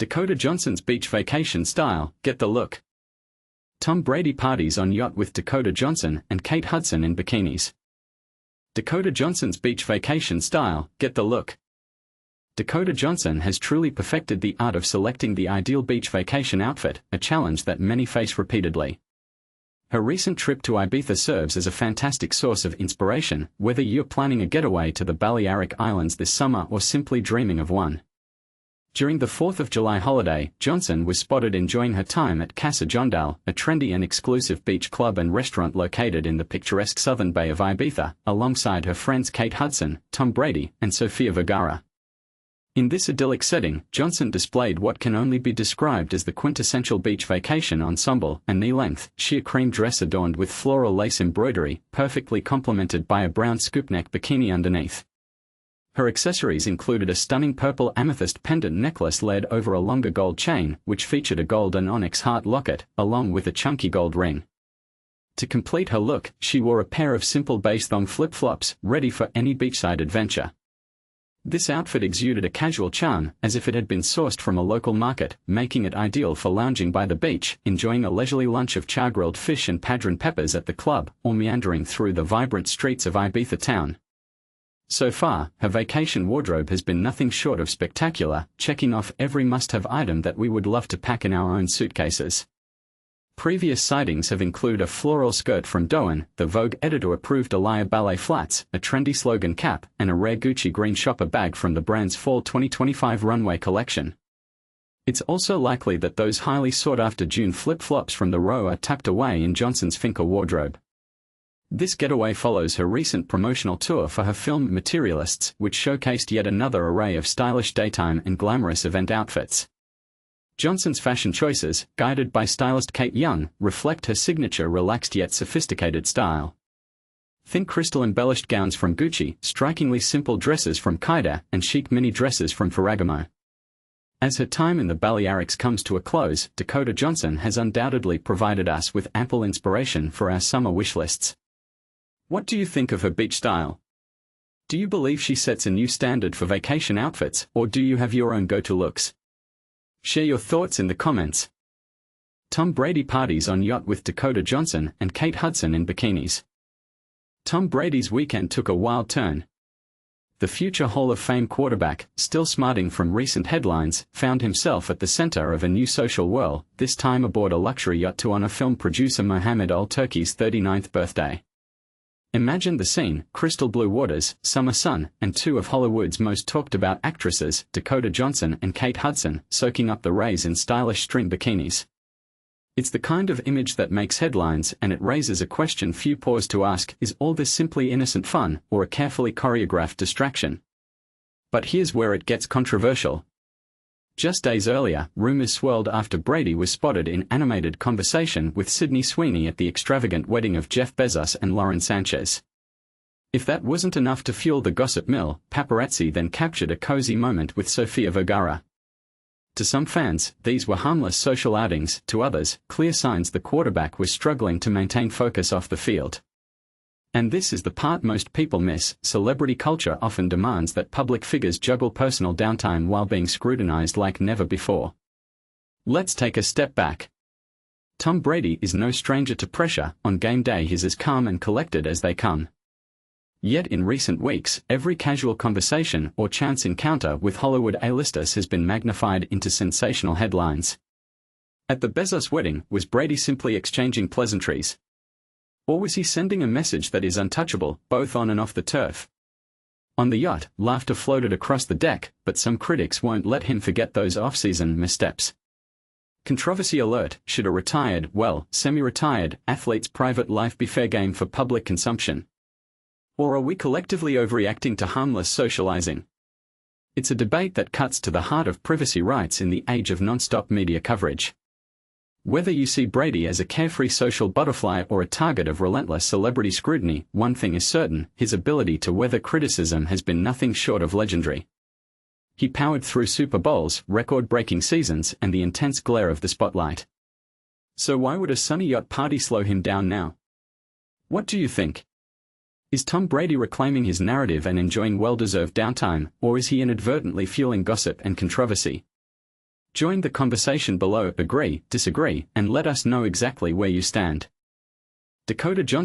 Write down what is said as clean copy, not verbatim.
Dakota Johnson's beach vacation style, get the look. Tom Brady parties on yacht with Dakota Johnson and Kate Hudson in bikinis. Dakota Johnson's beach vacation style, get the look. Dakota Johnson has truly perfected the art of selecting the ideal beach vacation outfit, a challenge that many face repeatedly. Her recent trip to Ibiza serves as a fantastic source of inspiration, whether you're planning a getaway to the Balearic Islands this summer or simply dreaming of one. During the 4th of July holiday, Johnson was spotted enjoying her time at Casa Jondal, a trendy and exclusive beach club and restaurant located in the picturesque southern bay of Ibiza, alongside her friends Kate Hudson, Tom Brady, and Sofia Vergara. In this idyllic setting, Johnson displayed what can only be described as the quintessential beach vacation ensemble, a knee-length, sheer cream dress adorned with floral lace embroidery, perfectly complemented by a brown scoopneck bikini underneath. Her accessories included a stunning purple amethyst pendant necklace laid over a longer gold chain, which featured a gold and onyx heart locket, along with a chunky gold ring. To complete her look, she wore a pair of simple beige thong flip-flops, ready for any beachside adventure. This outfit exuded a casual charm, as if it had been sourced from a local market, making it ideal for lounging by the beach, enjoying a leisurely lunch of char-grilled fish and padron peppers at the club, or meandering through the vibrant streets of Ibiza town. So far, her vacation wardrobe has been nothing short of spectacular, checking off every must-have item that we would love to pack in our own suitcases. Previous sightings have included a floral skirt from Doan, the Vogue editor-approved Alaya ballet flats, a trendy slogan cap, and a rare Gucci green shopper bag from the brand's Fall 2025 runway collection. It's also likely that those highly sought-after June flip-flops from the row are tucked away in Johnson's Finca wardrobe. This getaway follows her recent promotional tour for her film Materialists, which showcased yet another array of stylish daytime and glamorous event outfits. Johnson's fashion choices, guided by stylist Kate Young, reflect her signature relaxed yet sophisticated style. Thin crystal-embellished gowns from Gucci, strikingly simple dresses from Kaida, and chic mini dresses from Ferragamo. As her time in the Balearics comes to a close, Dakota Johnson has undoubtedly provided us with ample inspiration for our summer wish lists. What do you think of her beach style? Do you believe she sets a new standard for vacation outfits, or do you have your own go-to looks? Share your thoughts in the comments. Tom Brady parties on yacht with Dakota Johnson and Kate Hudson in bikinis. Tom Brady's weekend took a wild turn. The future Hall of Fame quarterback, still smarting from recent headlines, found himself at the center of a new social whirl, this time aboard a luxury yacht to honor film producer Mohammed Al Turki's 39th birthday. Imagine the scene: crystal blue waters, summer sun, and two of Hollywood's most talked about actresses, Dakota Johnson and Kate Hudson, soaking up the rays in stylish string bikinis. It's the kind of image that makes headlines, and it raises a question few pause to ask: is all this simply innocent fun, or a carefully choreographed distraction? But here's where it gets controversial. Just days earlier, rumors swirled after Brady was spotted in animated conversation with Sydney Sweeney at the extravagant wedding of Jeff Bezos and Lauren Sanchez. If that wasn't enough to fuel the gossip mill, paparazzi then captured a cozy moment with Sofia Vergara. To some fans, these were harmless social outings; to others, clear signs the quarterback was struggling to maintain focus off the field. And this is the part most people miss: celebrity culture often demands that public figures juggle personal downtime while being scrutinized like never before. Let's take a step back. Tom Brady is no stranger to pressure. On game day he's as calm and collected as they come. Yet in recent weeks, every casual conversation or chance encounter with Hollywood A-listers has been magnified into sensational headlines. At the Bezos wedding, was Brady simply exchanging pleasantries? Or was he sending a message that is untouchable, both on and off the turf? On the yacht, laughter floated across the deck, but some critics won't let him forget those off-season missteps. Controversy alert: should a retired, well, semi-retired, athlete's private life be fair game for public consumption? Or are we collectively overreacting to harmless socializing? It's a debate that cuts to the heart of privacy rights in the age of non-stop media coverage. Whether you see Brady as a carefree social butterfly or a target of relentless celebrity scrutiny, one thing is certain: his ability to weather criticism has been nothing short of legendary. He powered through Super Bowls, record-breaking seasons, and the intense glare of the spotlight. So why would a sunny yacht party slow him down now? What do you think? Is Tom Brady reclaiming his narrative and enjoying well-deserved downtime, or is he inadvertently fueling gossip and controversy? Join the conversation below, agree, disagree, and let us know exactly where you stand. Dakota Johnson